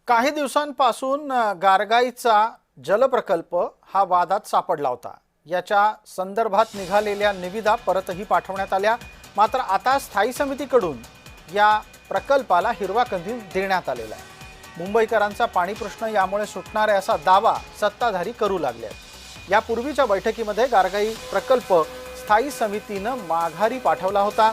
काही दिवसांपासून गारगाईचा जलप्रकल्प हा वादात सापडला होता। याच्या संदर्भात निघालेल्या निविदा परतही पाठवण्यात आल्या। मात्र आता स्थायी समितीकडून या प्रकल्पाला हिरवा कंदील देण्यात आलेला आहे। मुंबईकरांचा पाणी प्रश्न यामुळे सुटणार आहे असा दावा सत्ताधारी करू लागले आहेत। यापूर्वीच्या बैठकीमध्ये गारगाई प्रकल्प स्थायी समितीने माघारी पाठवला होता।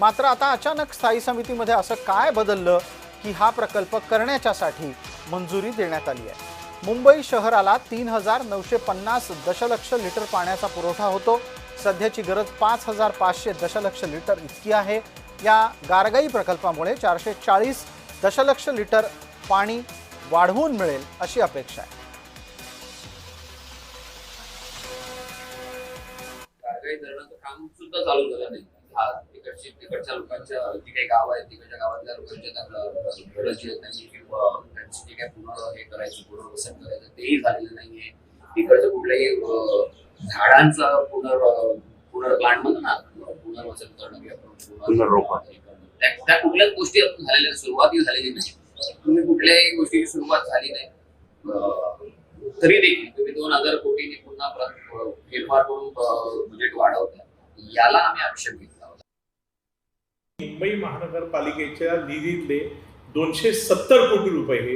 मात्र आता अचानक स्थायी समितीमध्ये असं काय बदललं की हा प्रकल्प करण्याच्यासाठी मंजुरी देण्यात आली आहे। मुंबई शहराला 3950 दशलक्ष लिटर पाण्याचा पुरवठा होतो। सध्याची गरज 5500 दशलक्ष लिटर इतकी आहे। या गारगाई प्रकल्पामुळे 440 दशलक्ष लिटर पाणी वाढवून मिळेल अशी अपेक्षा आहे। गारगाई धरणाचं काम सुद्धा चालू झालं नाही। तिकडच्या लोकांच्या जी काही गाव आहेत तिकडच्या गावातल्या लोकांच्या घरं जी आहेत त्यांनी किंवा त्यांची जे काही हे करायचं पुनर्वसन करायचं तेही झालेलं नाहीये। तिकडचं कुठल्याही झाडांचा पुनर्प्लांट म्हणतो ना, पुनर्वसन करणं किंवा पुनर्रोपण त्या कुठल्याच गोष्टी अजून झालेल्या सुरुवातही झालेली नाही। तुम्ही कुठल्याही गोष्टीची सुरुवात झाली नाही तरी देखील तुम्ही 2000 कोटींनी पुन्हा फेरफार करून बजेट वाढवता, याला आम्ही आक्षेप घेतला होता। मुंबई महानगरपालिकेच्या निधीतले 270 कोटी रुपये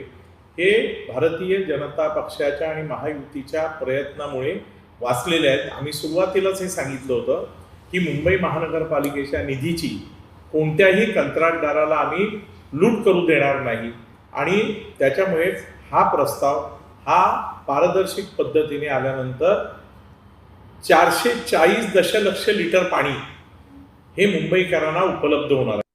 हे भारतीय जनता पक्षाच्या आणि महायुतीच्या प्रयत्नामुळे वाचलेले आहेत। आम्ही सुरुवातीलाच हे सांगितलं होतं की मुंबई महानगरपालिकेच्या निधीची कोणत्याही कंत्राटदाराला आम्ही लूट करू देणार नाही आणि त्याच्यामुळे हा प्रस्ताव हा पारदर्शक पद्धतीने आल्यानंतर 440 दशलक्ष लिटर पाणी हे मुंबईकरांना उपलब्ध होणार आहे।